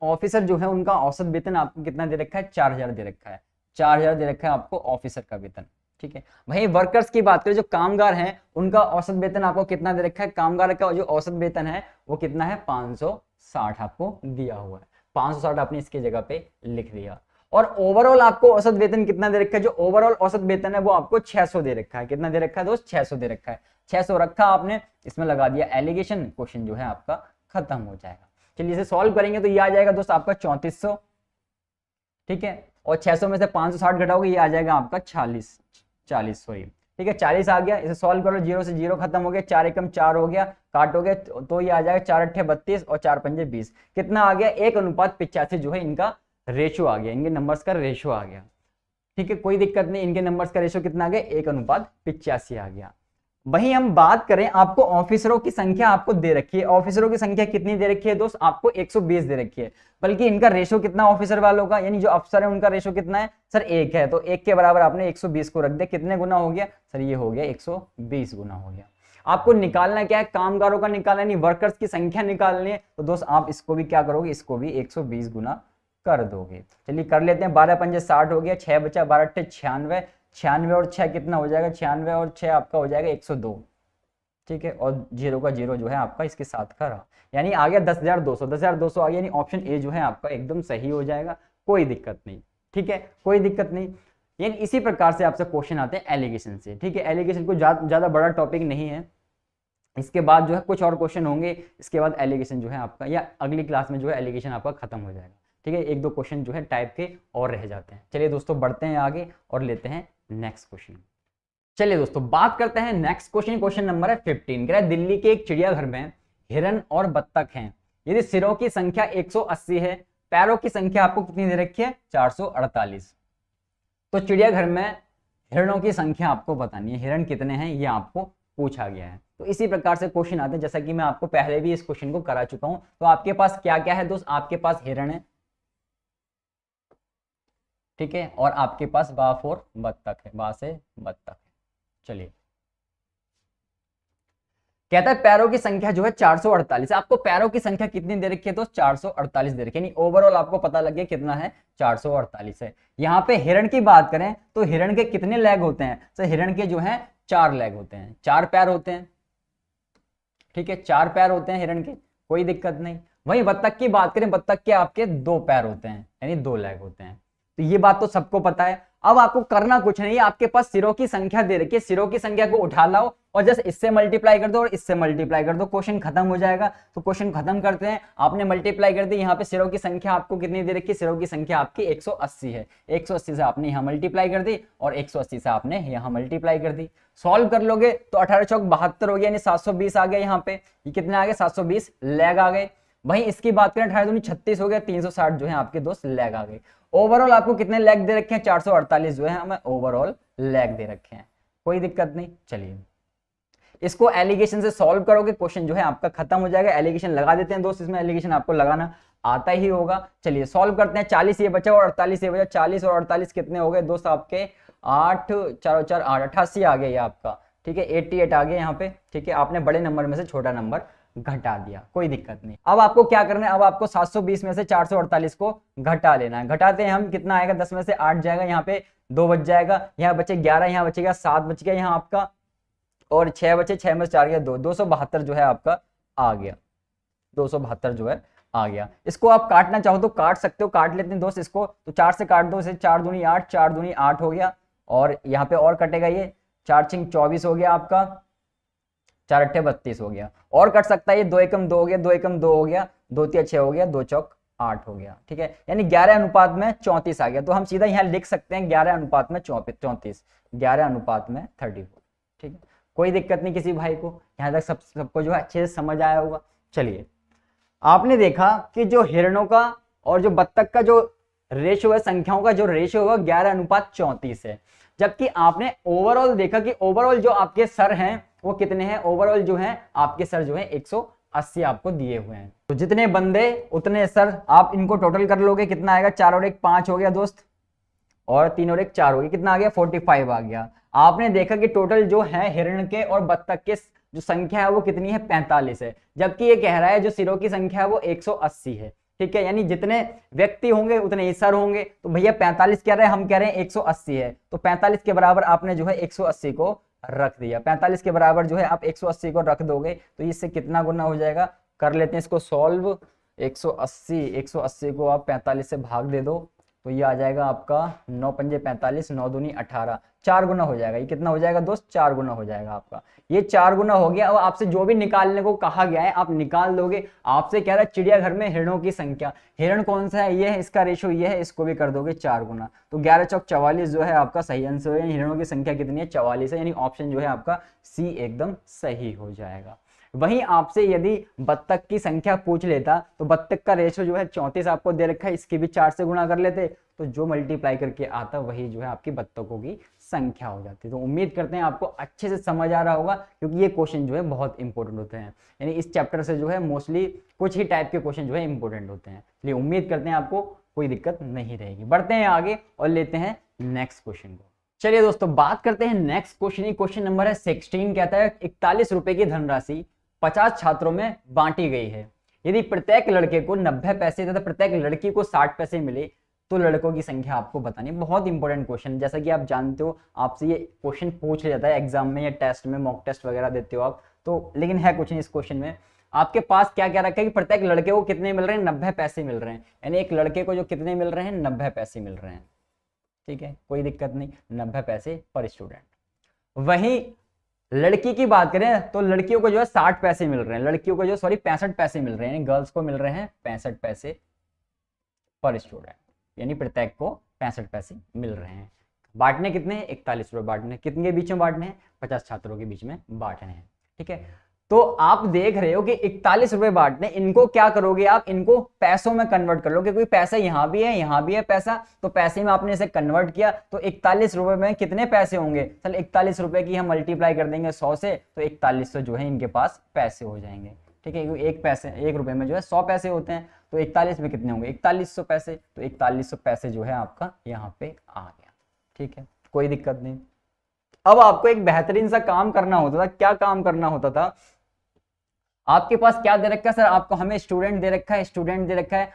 ऑफिसर जो है उनका औसत वेतन आपको कितना दे रखा है? 4000 दे रखा है। 4000 दे रखा है आपको ऑफिसर का वेतन। ठीक है, वही वर्कर्स की बात करें, जो कामगार हैं उनका औसत वेतन आपको कितना दे रखा है? कामगार का जो औसत वेतन है वो कितना है? 560 आपको दिया हुआ है। 560 आपने इसकी जगह पे लिख दिया। और ओवरऑल आपको औसत वेतन कितना दे रखा है, जो ओवरऑल औसत वेतन है वो आपको 600 दे रखा है। कितना दे रखा है दोस्त, 600 दे रखा है। 600 रखा आपने, इसमें लगा दिया एलिगेशन, क्वेश्चन जो है आपका खत्म हो जाएगा। चलिए इसे सॉल्व करेंगे तो ये आ जाएगा दोस्त आपका 3400, ठीक है, और 600 में से 560 घटाओगे ये आ जाएगा आपका 40 सॉरी, ठीक है, 40 आ गया। इसे सॉल्व करो, 0 से 0 खत्म हो गया, 4 एकम 4 हो गया, काटोगे तो ये आ जाएगा 4 अट्ठे 32 और 4 पंजे 20। कितना आ गया, 1:85 जो है इनका रेशो आ गया, इनके नंबर्स का रेशो आ गया, ठीक है, कोई दिक्कत नहीं। इनके नंबर्स का रेशो कितना आ गया, 1:85 आ गया। वहीं हम बात करें, आपको ऑफिसरों की संख्या आपको दे रखी है। ऑफिसरों की संख्या कितनी दे रखी है दोस्त, आपको 120 दे रखी है, बल्कि इनका रेशो कितना ऑफिसर वालों का, यानी जो अफसर है उनका रेशो कितना है सर, 1 है, तो 1 के बराबर आपने 120 को रख दिया। कितने गुना हो गया सर, ये हो गया 120 गुना हो गया। आपको निकालना क्या है, कामगारों का निकालना, नहीं वर्कर्स की संख्या निकालनी है, तो दोस्त आप इसको भी क्या करोगे, इसको भी 120 गुना कर दोगे। चलिए कर लेते हैं, 12 पंजे 60 हो गया, 6 बचा, 12 अट्ठे 96, 96 और 6 कितना हो जाएगा, 96 और 6 आपका हो जाएगा 102, ठीक है, और 0 का 0 जो है आपका इसके साथ का रहा, यानी आ गया 10,200, 10,200 आ गया, यानी ऑप्शन ए जो है आपका एकदम सही हो जाएगा, कोई दिक्कत नहीं, ठीक है, कोई दिक्कत नहीं। यानी इसी प्रकार से आपसे क्वेश्चन आते हैं एलिगेशन से, ठीक है, एलिगेशन को ज्यादा बड़ा टॉपिक नहीं है, इसके बाद जो है कुछ और क्वेश्चन होंगे, इसके बाद एलिगेशन जो है आपका, या अगली क्लास में जो है एलिगेशन आपका खत्म हो जाएगा, ठीक है, 1-2 क्वेश्चन जो है टाइप के और रह जाते हैं। चलिए दोस्तों बढ़ते हैं आगे और लेते हैं नेक्स्ट क्वेश्चन। चलिए दोस्तों बात करते हैं नेक्स्ट क्वेश्चन, क्वेश्चन नंबर है 15। कह रहा है दिल्ली के एक चिड़ियाघर में हिरन और बत्तख हैं, यदि सिरों की संख्या 180 है, पैरों की संख्या आपको कितनी दे रखी है, 448। तो चिड़ियाघर में हिरणों की संख्या आपको बतानी है, हिरन कितने हैं ये आपको पूछा गया है। तो इसी प्रकार से क्वेश्चन आते हैं, जैसा कि मैं आपको पहले भी इस क्वेश्चन को करा चुका हूं। तो आपके पास क्या क्या है दोस्त, आपके पास हिरण है, ठीक है, और आपके पास बाफ और बत्तख है, बा से बत्तख है। चलिए कहता है पैरों की संख्या जो है 448, आपको पैरों की संख्या कितनी दे रखी है तो 448 दे रखी है, यानी ओवरऑल आपको पता लग गया कितना है, 448 है। यहाँ पे हिरण की बात करें तो हिरण के कितने लेग होते हैं, तो हिरण के जो है 4 लेग होते हैं, 4 पैर होते हैं, ठीक है, 4 पैर होते हैं हिरण के, कोई दिक्कत नहीं। वहीं बत्तख की बात करें, बत्तख के आपके 2 पैर होते हैं, यानी 2 लेग होते हैं। तो ये बात तो सबको पता है। अब आपको करना कुछ नहीं है, आपके पास सिरों की संख्या दे रखी है, सिरों की संख्या को उठा लाओ और जस्ट इससे मल्टीप्लाई कर दो और इससे मल्टीप्लाई कर दो, क्वेश्चन खत्म हो जाएगा। तो क्वेश्चन खत्म करते हैं, आपने मल्टीप्लाई कर दी, यहाँ पे सिरों की संख्या आपको कितनी दे रखी है, सिरों की संख्या आपकी 180 है, 180 से आपने यहाँ मल्टीप्लाई कर दी और 180 से आपने यहाँ मल्टीप्लाई कर दी। सॉल्व कर लोगे तो 18 चौक 72 हो गया, यानी 720 आ गया। यहाँ पे ये कितने आ गए, 720 लेग आ गए। वहीं इसकी बात करें 18 दूनी 36 हो गया, 360 जो है आपके दोस्त लेग आ गए। ओवरऑल आपको कितने लेग दे रखे हैं, 448 जो है हमें ओवरऑल लेग दे रखे हैं, कोई दिक्कत नहीं। चलिए इसको एलिगेशन से सॉल्व करोगे, क्वेश्चन जो है आपका खत्म हो जाएगा। एलिगेशन लगा देते हैं दोस्त, इसमें एलिगेशन आपको लगाना आता ही होगा। चलिए सॉल्व करते हैं, 40 ये बचा और 48 ये बचा, 40 और 48 कितने हो गए दोस्त आपके, 8 4 4 8 88 आ गया ये आपका, ठीक है, 88 आ गया यहाँ पे, ठीक है, आपने बड़े नंबर में से छोटा नंबर घटा दिया, कोई दिक्कत नहीं। अब आपको क्या करना है, अब आपको 720 में से 448 को घटा लेना है। घटाते हैं हम, कितना आएगा, 10 में से 8 जाएगा, यहाँ पे 2 बच जाएगा, यहाँ बचे 11, यहाँ बचेगा 7 बच गया यहाँ आपका, और 6 बचे, 6 में से 4 गया 2, 272 जो है आपका आ गया, 272 जो है आ गया। इसको आप काटना चाहो तो काट सकते हो, काट लेते हैं दोस्त इसको, तो 4 से काट दो, इसे 4 दूनी 8, 4 दूनी 8 हो गया, और यहाँ पे और कटेगा ये 4 छिंग 24 हो गया आपका, 4 अट्ठे 32 हो गया, और कट सकता है ये 2 एकम 2 हो गया, 2 एकम 2 हो गया, 2 तिया 6 हो गया, 2 चौक 8 हो गया, ठीक है, यानी 11 अनुपात में 34 आ गया। तो हम सीधा यहाँ लिख सकते हैं 11 अनुपात में 34, 11 अनुपात में 34, ठीक है, कोई दिक्कत नहीं किसी भाई को, यहाँ तक सबको जो है अच्छे से समझ आया होगा। चलिए आपने देखा कि जो हिरणों का और जो बत्तख का जो रेशियो है, संख्याओं का जो रेशियो होगा 11 अनुपात 34 है, जबकि आपने ओवरऑल देखा कि ओवरऑल जो आपके सर हैं वो कितने हैं, ओवरऑल जो है आपके सर जो है 180 आपको दिए हुए हैं। तो जितने बंदे उतने सर, आप इनको टोटल कर लोगे, कितना आएगा, 4 और 1 5 हो गया दोस्त, और 3 और 1 4 हो गया, कितना आ गया, 45 आ गया। आपने देखा कि टोटल जो है हिरण के और बत्तख के जो संख्या है वो कितनी है, 45 है, जबकि ये कह रहा है जो सिरों की संख्या है वो 180 है, ठीक है, यानी जितने व्यक्ति होंगे उतने ही सर होंगे। तो भैया 45 कह रहे हैं, हम कह रहे हैं 180 है, तो 45 के बराबर आपने जो है 180 को रख दिया, 45 के बराबर जो है आप 180 को रख दोगे, तो इससे कितना गुना हो जाएगा, कर लेते हैं इसको सॉल्व। 180 को आप 45 से भाग दे दो, तो ये आ जाएगा आपका 9 पंजे 45, 9 दूनी 18, 4 गुना हो जाएगा। ये कितना हो जाएगा दोस्त? 4 गुना हो जाएगा आपका। ये 4 गुना हो गया। अब आपसे जो भी निकालने को कहा गया है आप निकाल दोगे। आपसे कह रहा है चिड़ियाघर में हिरणों की संख्या, हिरण कौन सा है? ये है, इसका रेशो ये है, इसको भी कर दोगे 4 गुना। तो 11 चौक 44 जो है आपका सही आंसर है। हिरणों की संख्या कितनी है? 44 है, यानी ऑप्शन जो है आपका सी एकदम सही हो जाएगा। वहीं आपसे यदि बत्तख की संख्या पूछ लेता तो बत्तख का रेशो जो है 34 आपको दे रखा है, इसकी भी 4 से गुणा कर लेते तो जो मल्टीप्लाई करके आता वही जो है आपकी बत्तखों की संख्या हो जाती। तो उम्मीद करते हैं आपको अच्छे से समझ आ रहा होगा, क्योंकि ये क्वेश्चन जो है बहुत इंपॉर्टेंट होते हैं। यानी इस चैप्टर से जो है मोस्टली कुछ ही टाइप के क्वेश्चन जो है इंपॉर्टेंट होते हैं, इसलिए उम्मीद करते हैं आपको कोई दिक्कत नहीं रहेगी। बढ़ते हैं आगे और लेते हैं नेक्स्ट क्वेश्चन को। चलिए दोस्तों बात करते हैं नेक्स्ट क्वेश्चन। क्वेश्चन नंबर है 16, कहता है 41 रुपए की धनराशि 50 छात्रों में बांटी गई है। यदि प्रत्येक लड़के को 90 पैसे तथा प्रत्येक लड़की को 60 पैसे मिले तो लड़कों की संख्या आपको बतानी। बहुत इंपॉर्टेंट क्वेश्चन, जैसा कि आप जानते हो आपसे ये क्वेश्चन पूछ लिया जाता है एग्जाम में या टेस्ट में, मॉक टेस्ट वगैरह देते हो आप तो। लेकिन है कुछ नहीं इस क्वेश्चन में, आपके पास क्या क्या रखा है कि प्रत्येक लड़के को कितने मिल रहे हैं? 90 पैसे मिल रहे हैं। यानी एक लड़के को जो कितने मिल रहे हैं? 90 पैसे मिल रहे हैं। ठीक है, कोई दिक्कत नहीं, 90 पैसे पर स्टूडेंट। वहीं लड़की की बात करें तो लड़कियों को जो है 60 पैसे मिल रहे हैं, लड़कियों को जो 65 पैसे मिल रहे हैं, गर्ल्स को मिल रहे हैं 65 पैसे पर स्टूडेंट, यानी प्रत्येक को 65 पैसे मिल रहे हैं। बांटने कितने हैं? 41 रुपए बांटने। कितने के बीच में बांटने हैं? 50 छात्रों के बीच में बांटने हैं। ठीक है, तो आप देख रहे हो कि 41 रुपए बांटने, इनको क्या करोगे आप? इनको पैसों में कन्वर्ट कर लो, क्योंकि पैसा यहां भी है यहां भी है पैसा, तो पैसे में आपने इसे कन्वर्ट किया तो 41 रुपए में कितने पैसे होंगे? चल 41 रुपए की हम मल्टीप्लाई कर देंगे 100 से तो 4100 जो है इनके पास पैसे हो जाएंगे। ठीक है, क्योंकि एक रुपए में जो है 100 पैसे होते हैं, तो 41 में कितने होंगे? 4100 पैसे। तो 4100 पैसे जो है आपका यहाँ पे आ गया। ठीक है, कोई दिक्कत नहीं। अब आपको एक बेहतरीन सा काम करना होता था। क्या काम करना होता था? आपके पास क्या दे रखा है सर? आपको हमें स्टूडेंट दे रखा है, स्टूडेंट दे रखा है।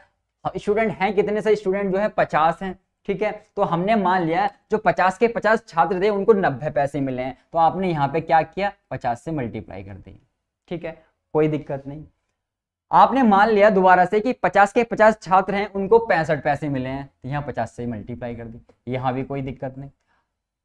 स्टूडेंट हैं कितने? सर स्टूडेंट जो है 50 हैं। ठीक है, तो हमने मान लिया जो 50 के 50 छात्र थे उनको 90 पैसे मिले हैं, तो आपने यहाँ पे क्या किया? 50 से मल्टीप्लाई कर दी। ठीक है, कोई दिक्कत नहीं। आपने मान लिया दोबारा से कि 50 के 50 छात्र हैं उनको 65 पैसे मिले हैं, तो यहाँ 50 से मल्टीप्लाई कर दी, यहाँ भी कोई दिक्कत नहीं।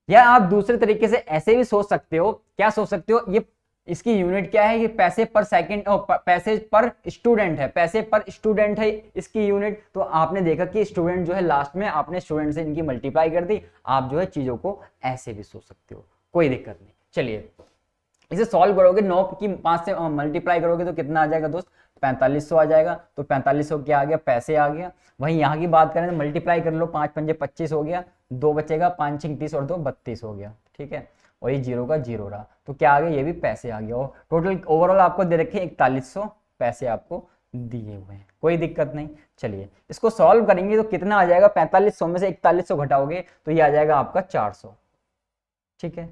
या आप दूसरे तरीके से ऐसे भी सोच सकते हो। क्या सोच सकते हो? ये इसकी यूनिट क्या है? ये पैसे पर सेकंड पैसे पर स्टूडेंट है, पैसे पर स्टूडेंट है इसकी यूनिट। तो आपने देखा कि स्टूडेंट जो है लास्ट में आपने स्टूडेंट से इनकी मल्टीप्लाई कर दी। आप जो है चीजों को ऐसे भी सोच सकते हो, कोई दिक्कत नहीं। चलिए इसे सॉल्व करोगे, 9 की 5 से मल्टीप्लाई करोगे तो कितना आ जाएगा दोस्त? 4500 आ जाएगा। तो 4500 क्या आ गया? पैसे आ गया। वहीं यहाँ की बात करें तो मल्टीप्लाई कर लो, 5 पंजे 25 हो गया, 2 बचेगा, 5 6 30 और 2 32 हो गया। ठीक है, और ये 0 का 0 रहा, तो क्या आ गया? ये भी पैसे आ गया। और टोटल ओवरऑल आपको दे रखे 4100 पैसे आपको दिए हुए हैं, कोई दिक्कत नहीं। चलिए इसको सॉल्व करेंगे तो कितना आ जाएगा? 4500 में से 4100 घटाओगे तो ये आ जाएगा आपका 400। ठीक है,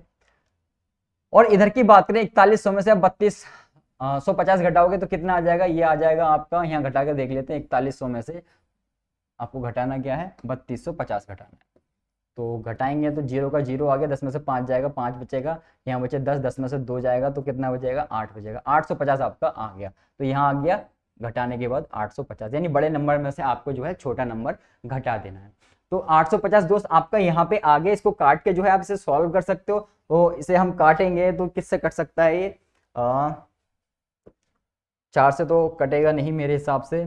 और इधर की बात करें 4100 में से आप 3250 घटाओगे तो कितना आ जाएगा? ये आ जाएगा आपका, यहाँ घटा के देख लेते हैं। 4100 में से आपको घटाना क्या है? 3250 घटाना है। तो घटाएंगे तो 0 का 0 आ गया, 10 में से 5 जाएगा, 5 बचेगा, यहाँ बचे 10, 10 में से 2 जाएगा तो कितना बचेगा? 8 बचेगा। 850 आपका आ गया। तो यहाँ आ गया घटाने के बाद 850, यानी बड़े नंबर में से आपको जो है छोटा नंबर घटा देना है। तो 850 दोस्त आपका यहाँ पे आ गया। इसको काट के जो है आप इसे सॉल्व कर सकते हो। तो इसे हम काटेंगे तो किससे कट सकता है ये? 4 से तो कटेगा नहीं मेरे हिसाब से,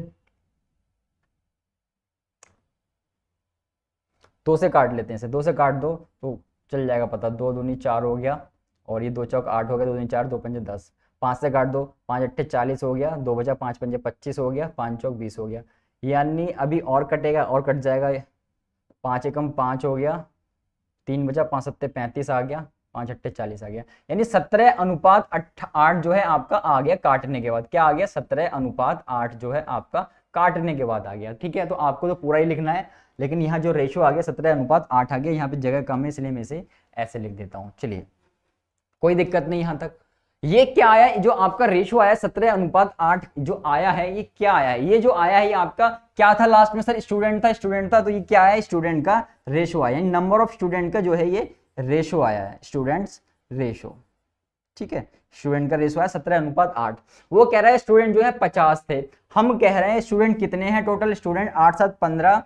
2 से काट लेते हैं इसे। 2 से काट दो तो चल जाएगा पता। 2 दूनी 4 हो गया, और ये 2 चौक 8 हो गया, 2 दूनी 4, 2 पंजे 10। 5 से काट दो, 5 अट्ठे 40 हो गया, 2 बचा, 5 पंजे 25 हो गया, 5 चौक 20 हो गया। यानी अभी और कटेगा, और कट जाएगा। 5 एकम 5 हो गया, 3 बचा, 5 सत्ते 35 आ गया, 5 अट्ठे 40 आ गया। यानी 17:8 जो है आपका आ गया काटने के बाद। क्या आ गया? 17:8 जो है आपका काटने के बाद आ गया। ठीक है, तो आपको तो पूरा ही लिखना है, लेकिन यहाँ जो रेशो आ गया 17:8 आ गया। यहाँ पे जगह कम है इसलिए मैं इसे ऐसे लिख देता हूँ। चलिए कोई दिक्कत नहीं यहाँ तक। ये क्या आया? जो आपका रेशो आया 17:8 जो आया है, ये क्या आया है? ये जो आया है ये आपका क्या था लास्ट में? सर स्टूडेंट था, स्टूडेंट था। तो ये क्या है? स्टूडेंट का रेशो आया, नंबर ऑफ स्टूडेंट का जो है ये रेशो आया है, स्टूडेंट्स रेशो। ठीक है, स्टूडेंट का रेशो है 17:8। वो कह रहा है स्टूडेंट जो है 50 थे, हम कह रहे हैं स्टूडेंट कितने हैं टोटल? स्टूडेंट 8 7 15,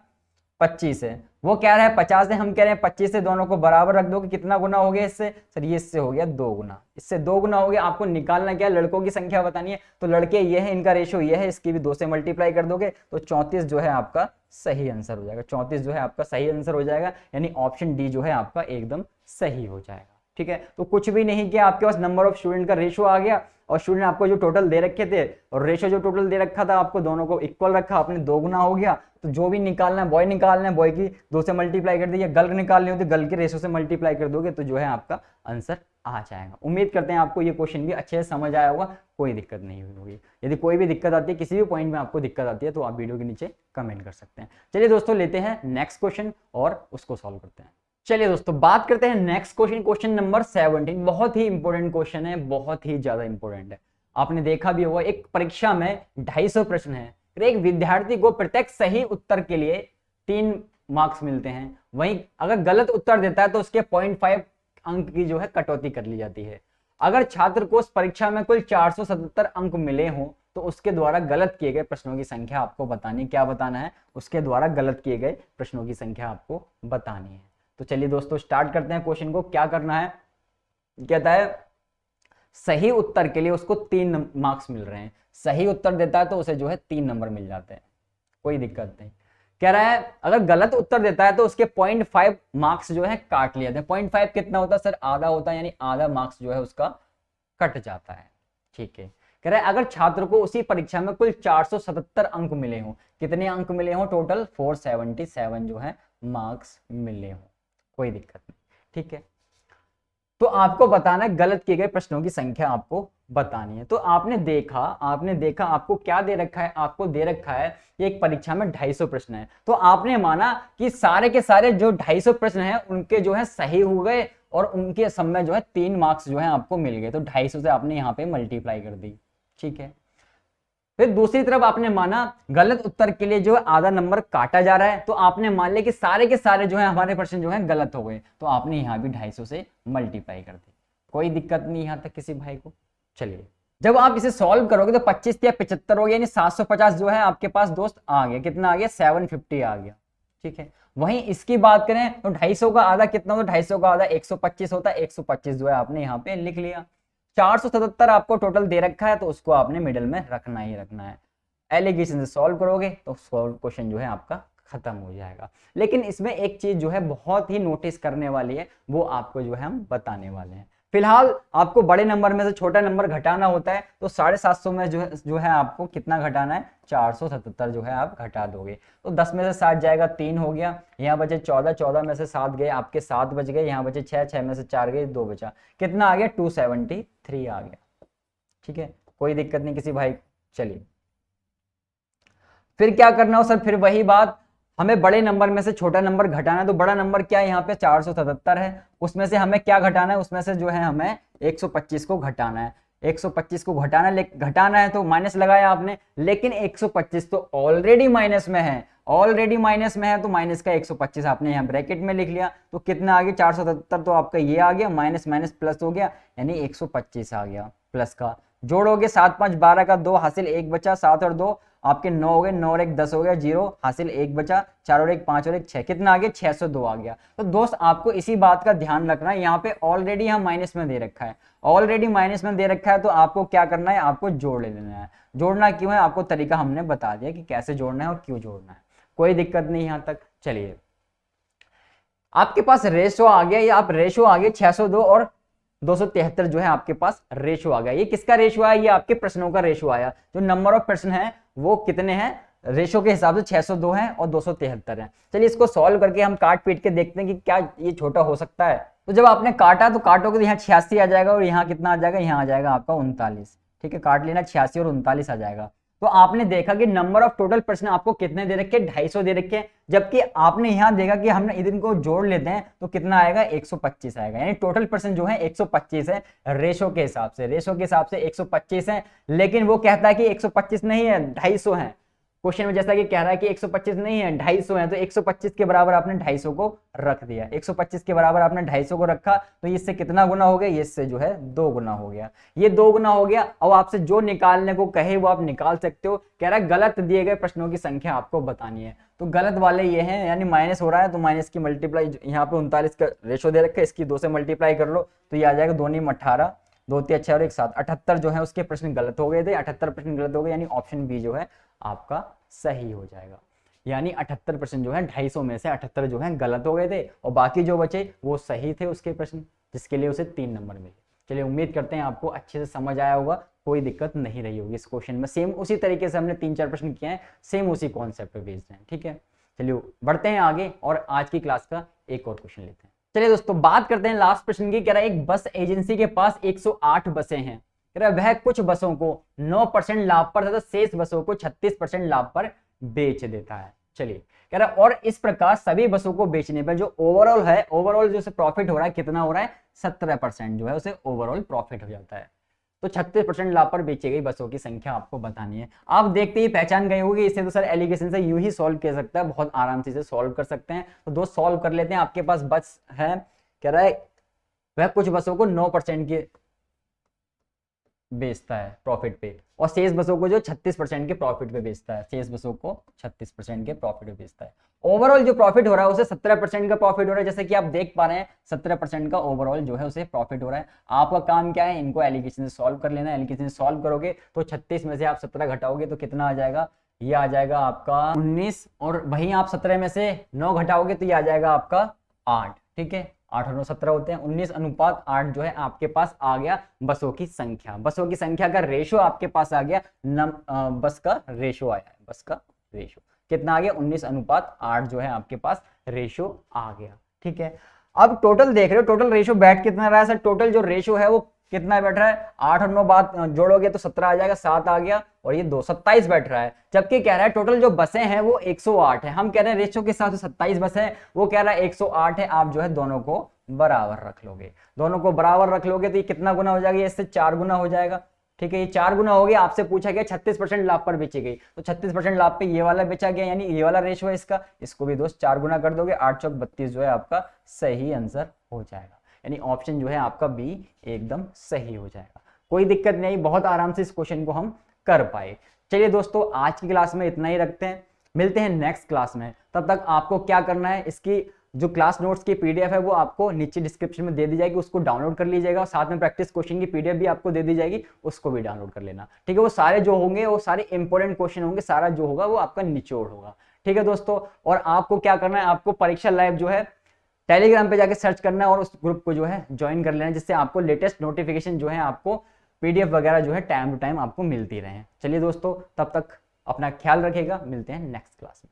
25 है, वो कह रहा है 50 है, हम कह रहे हैं 25 से, दोनों को बराबर रख दो कि कितना गुना हो गया इससे, सर ये इससे हो गया 2 गुना, इससे 2 गुना हो गया। आपको निकालना क्या है, लड़कों की संख्या बतानी है, तो लड़के ये है, इनका रेशियो ये है, इसकी भी 2 से मल्टीप्लाई कर दोगे तो 34 जो है आपका सही आंसर हो जाएगा। 34 जो है आपका सही आंसर हो जाएगा, यानी ऑप्शन डी जो है आपका एकदम सही हो जाएगा। ठीक है, तो कुछ भी नहीं किया, आपके पास नंबर ऑफ स्टूडेंट का रेशियो आ गया और स्टूडेंट आपको जो टोटल दे रखे थे और रेशियो जो टोटल दे रखा था आपको, दोनों को इक्वल रखा, आपने 2 गुना हो गया। तो जो भी निकालना है, बॉय निकालना है, बॉय की 2 से मल्टीप्लाई कर दिया, गर्ल निकालनी होती है, गर्ल के रेशियो से मल्टीप्लाई कर दोगे तो जो है आपका आंसर आ जाएगा। उम्मीद करते हैं आपको ये क्वेश्चन भी अच्छे से समझ आया होगा, कोई दिक्कत नहीं हुई होगी। यदि कोई भी दिक्कत आती है, किसी भी पॉइंट में आपको दिक्कत आती है, तो आप वीडियो के नीचे कमेंट कर सकते हैं। चलिए दोस्तों, लेते हैं नेक्स्ट क्वेश्चन और उसको सॉल्व करते हैं। चलिए दोस्तों, बात करते हैं नेक्स्ट क्वेश्चन, क्वेश्चन नंबर 17। बहुत ही इंपॉर्टेंट क्वेश्चन है, बहुत ही ज्यादा इंपॉर्टेंट है। आपने देखा भी होगा, एक परीक्षा में 250 प्रश्न है, एक विद्यार्थी को प्रत्येक सही उत्तर के लिए 3 मार्क्स मिलते हैं। वहीं अगर गलत उत्तर देता है तो उसके 0.5 अंक की जो है कटौती कर ली जाती है। अगर छात्र को उस परीक्षा में कुल 477 अंक मिले हों तो उसके द्वारा गलत किए गए प्रश्नों की संख्या आपको बतानी। क्या बताना है? उसके द्वारा गलत किए गए प्रश्नों की संख्या आपको बतानी है। तो चलिए दोस्तों, स्टार्ट करते हैं क्वेश्चन को। क्या करना है, कहता है सही उत्तर के लिए उसको 3 मार्क्स मिल रहे हैं। सही उत्तर देता है तो उसे जो है 3 नंबर मिल जाते हैं, कोई दिक्कत नहीं। कह रहा है अगर गलत उत्तर देता है तो उसके 0.5 मार्क्स जो है काट लिए जाते हैं। 0.5 कितना होता है सर? आधा होता है, यानी आधा मार्क्स जो है उसका कट जाता है। ठीक है, कह रहा है अगर छात्र को उसी परीक्षा में कुल 477 अंक मिले हों, कितने अंक मिले हों? टोटल 477 जो है मार्क्स मिले हों, कोई दिक्कत नहीं। ठीक है, तो आपको बताना है गलत किए गए प्रश्नों की संख्या आपको बतानी है। तो आपने देखा आपको क्या दे रखा है? आपको दे रखा है एक परीक्षा में 250 प्रश्न है, तो आपने माना कि सारे के सारे जो 250 प्रश्न हैं उनके जो है सही हो गए और उनके सब में जो है 3 मार्क्स जो है आपको मिल गए। तो 250 से आपने यहाँ पे मल्टीप्लाई कर दी। ठीक है, फिर दूसरी तरफ आपने माना गलत उत्तर के लिए जो आधा नंबर काटा जा रहा है, तो आपने मान लिया कि सारे के सारे जो है हमारे प्रश्न जो है गलत हो गए, तो आपने यहाँ भी 250 से मल्टीप्लाई कर दी। कोई दिक्कत नहीं यहाँ तक किसी भाई को। चलिए, जब आप इसे सॉल्व करोगे तो 25 या 75 हो गया, यानी 750 जो है आपके पास दोस्त आ गया। कितना आ गया? 750 आ गया। ठीक है, वहीं इसकी बात करें तो 250 का आधा कितना होता है? 250 का आधा 125 होता है। 125 जो है आपने यहाँ पे लिख लिया। 477 आपको टोटल दे रखा है, तो उसको आपने मिडिल में रखना ही रखना है। एलिगेशन से सॉल्व करोगे तो क्वेश्चन जो है आपका खत्म हो जाएगा। लेकिन इसमें एक चीज जो है बहुत ही नोटिस करने वाली है, वो आपको जो है हम बताने वाले हैं। फिलहाल आपको बड़े नंबर में से छोटा नंबर घटाना होता है, तो 750 में जो है आपको कितना घटाना है? 477 जो है आप घटा दोगे, तो 10 में से 7 जाएगा, 3 हो गया। यहाँ बचे 14, 14 में से 7 गए आपके, 7 बच गए। यहाँ बचे 6, 6 में से 4 गए, 2 बचा। कितना आ गया? 273 आ गया। ठीक है, कोई दिक्कत नहीं किसी भाई। चलिए, फिर क्या करना हो सर? फिर वही बात, हमें बड़े नंबर में से छोटा नंबर घटाना है। तो बड़ा नंबर क्या है? यहाँ पे 477 है, उसमें से हमें क्या घटाना है? उसमें से जो है हमें 125 को घटाना है। 125 को घटाना है तो माइनस लगाया आपने, लेकिन 125 तो ऑलरेडी माइनस में है, तो माइनस का 125 आपने यहाँ ब्रैकेट में लिख लिया। तो कितना आ गया? 477 तो आपका ये आ गया, माइनस माइनस प्लस हो गया, यानी 125 आ गया। प्लस का जोड़ोगे 7 5 12 का 2 हासिल 1 बचा, 7 और 2 आपके 9 हो गए, 9 और 1 10 हो गया, 0 हासिल 1 बचा, 4 और 1 5 और 1 6, कितना आ गया? 602 आ गया। तो दोस्त आपको इसी बात का ध्यान रखना है, यहाँ पे ऑलरेडी हम माइनस में दे रखा है, तो आपको क्या करना है? आपको जोड़ लेना है। जोड़ना क्यों है? आपको तरीका हमने बता दिया कि कैसे जोड़ना है और क्यों जोड़ना है, कोई दिक्कत नहीं यहाँ तक। चलिए, आपके पास रेशो आ गया, ये आप रेशो आ गया 602 और 273 जो है आपके पास रेशो आ गया। ये किसका रेशो आया? ये आपके प्रश्नों का रेशो आया। जो नंबर ऑफ प्रश्न है वो कितने हैं? रेशो के हिसाब से 602 है और 273 है। चलिए, इसको सॉल्व करके हम काट पीट के देखते हैं कि क्या ये छोटा हो सकता है। तो जब आपने काटा तो काटोगे तो यहाँ 86 आ जाएगा और यहाँ कितना आ जाएगा? यहाँ आ जाएगा आपका 39। ठीक है, काट लेना, 86 और 39 आ जाएगा। तो आपने देखा कि नंबर ऑफ टोटल प्रश्न आपको कितने दे रखे? 250 दे रखे, जबकि आपने यहाँ देखा कि हमने इनको जोड़ लेते हैं तो कितना आएगा? 125 आएगा। यानी टोटल प्रश्न जो है 125 है रेशो के हिसाब से, 125 है। लेकिन वो कहता है कि 125 नहीं है, 250 है। क्वेश्चन में जैसा कि कह रहा है कि 125 नहीं है 250 है, तो 125 के बराबर आपने 250 को रख दिया, 125 के बराबर आपने 250 को रखा, तो इससे कितना गुना हो गया, ये इससे जो है 2 गुना हो गया, ये 2 गुना हो गया। अब आपसे जो निकालने को कहे वो आप निकाल सकते हो। कह रहा है गलत दिए गए प्रश्नों की संख्या आपको बतानी है, तो गलत वाले ये हैं, यानी माइनस हो रहा है तो माइनस की मल्टीप्लाई, यहाँ पे 39 का रेशो दे रखा है, इसकी 2 से मल्टीप्लाई कर लो तो ये आ जाएगा 2 × 18, 2 × 6 और 1 7, 78 जो है उसके प्रश्न गलत हो गए थे, 78 प्रश्न गलत हो गए, यानी ऑप्शन बी जो है आपका सही हो जाएगा। यानी 78% जो है 250 में से 78 जो है गलत हो गए थे और बाकी जो बचे वो सही थे उसके प्रश्न, जिसके लिए उसे 3 नंबर मिले। चलिए उम्मीद करते हैं आपको अच्छे से समझ आया होगा, कोई दिक्कत नहीं रही होगी इस क्वेश्चन में। सेम उसी तरीके से हमने 3-4 प्रश्न किए हैं, सेम उसी कॉन्सेप्ट पे बेस्ड हैं। ठीक है, चलिए बढ़ते हैं आगे और आज की क्लास का एक और क्वेश्चन लेते हैं। चलिए दोस्तों बात करते हैं लास्ट प्रश्न की। कह रहा है एक बस एजेंसी के पास 108 बसें हैं, कह रहा है वह कुछ बसों को 9% लाभ पर तथा शेष बसों को 36% लाभ पर बेच देता है। चलिए कह रहा है और इस प्रकार सभी बसों को बेचने पर जो ओवरऑल है, ओवरऑल जो प्रॉफिट हो रहा है कितना हो रहा है, 17% जो है उसे ओवरऑल प्रॉफिट हो जाता है। तो 36% लाभ पर बेची गई बसों की संख्या आपको बतानी है। आप देखते ही पहचान गए होंगे, इसे तो सर एलिगेशन से यूं ही सॉल्व कर सकता है, बहुत आराम से इसे सॉल्व कर सकते हैं। तो दोस्त सॉल्व कर लेते हैं। आपके पास बस है, कह रहा है वह कुछ बसों को 9% की बेचता है प्रॉफिट पे और शेष बसों को जो 36% के प्रॉफिट पे बेचता है, शेष बसों को 36% के प्रॉफिट पे बेचता है। ओवरऑल जो प्रॉफिट हो रहा है उसे 17% का प्रॉफिट हो रहा है, जैसे कि आप देख पा रहे हैं 17% का ओवरऑल जो है उसे प्रॉफिट हो रहा है। आपका काम क्या है, इनको एलिगेशन से सॉल्व कर लेना है। एलिगेशन से सॉल्व करोगे तो 36 में से आप 17 घटाओगे तो कितना आ जाएगा, ये आ जाएगा आपका 19 और वहीं आप 17 में से 9 घटाओगे तो ये आ जाएगा आपका 8। ठीक है, 8 और 9 17 होते हैं, 19:8 जो है आपके पास आ गया बसों की संख्या। बसों की संख्या का रेशो आपके पास आ गया, बस का रेशो आया है, बस का रेशो कितना आ गया, 19:8 जो है आपके पास रेशो आ गया। ठीक है, अब टोटल देख रहे हो, टोटल रेशो बैठ कितना रहा है सर, टोटल जो रेशो है वो कितना बैठ रहा है, 8 और 9 बात जोड़ोगे तो 17 आ जाएगा, 7 आ गया और ये 2 27 बैठ रहा है। जबकि कह रहा है टोटल जो बसें हैं वो 108 है, हम कह रहे हैं रेशो के साथ 27 बसें हैं, वो कह रहा है 108 है। आप जो है दोनों को बराबर रख लोगे, दोनों को बराबर रख लोगे तो ये कितना गुना हो जाएगा, इससे 4 गुना हो जाएगा। ठीक है, ये 4 गुना हो गया। आपसे पूछा गया 36% लाभ पर बेची गई, तो 36% लाभ पे ये वाला बेचा गया, यानी ये वाला रेशो है इसका, इसको भी दोस्त 4 गुना कर दोगे, 8 चौक 32 जो है आपका सही आंसर हो जाएगा। यानी ऑप्शन जो है आपका बी एकदम सही हो जाएगा। कोई दिक्कत नहीं, बहुत आराम से इस क्वेश्चन को हम कर पाए। चलिए दोस्तों आज की क्लास में इतना ही रखते हैं, मिलते हैं नेक्स्ट क्लास में। तब तक आपको क्या करना है, इसकी जो क्लास नोट्स की पीडीएफ है वो आपको नीचे डिस्क्रिप्शन में दे दी जाएगी, उसको डाउनलोड कर लीजिएगा और साथ में प्रैक्टिस क्वेश्चन की पीडीएफ भी आपको दे दी जाएगी, उसको भी डाउनलोड कर लेना। ठीक है, वो सारे जो होंगे वो सारे इंपॉर्टेंट क्वेश्चन होंगे, सारा जो होगा वो आपका निचोड़ होगा। ठीक है दोस्तों, और आपको क्या करना है, आपको परीक्षा लाइव जो है टेलीग्राम पे जाके सर्च करना है और उस ग्रुप को जो है ज्वाइन कर लेना है, जिससे आपको लेटेस्ट नोटिफिकेशन जो है आपको पीडीएफ वगैरह जो है टाइम टू टाइम आपको मिलती रहे। चलिए दोस्तों, तब तक अपना ख्याल रखिएगा, मिलते हैं नेक्स्ट क्लास में।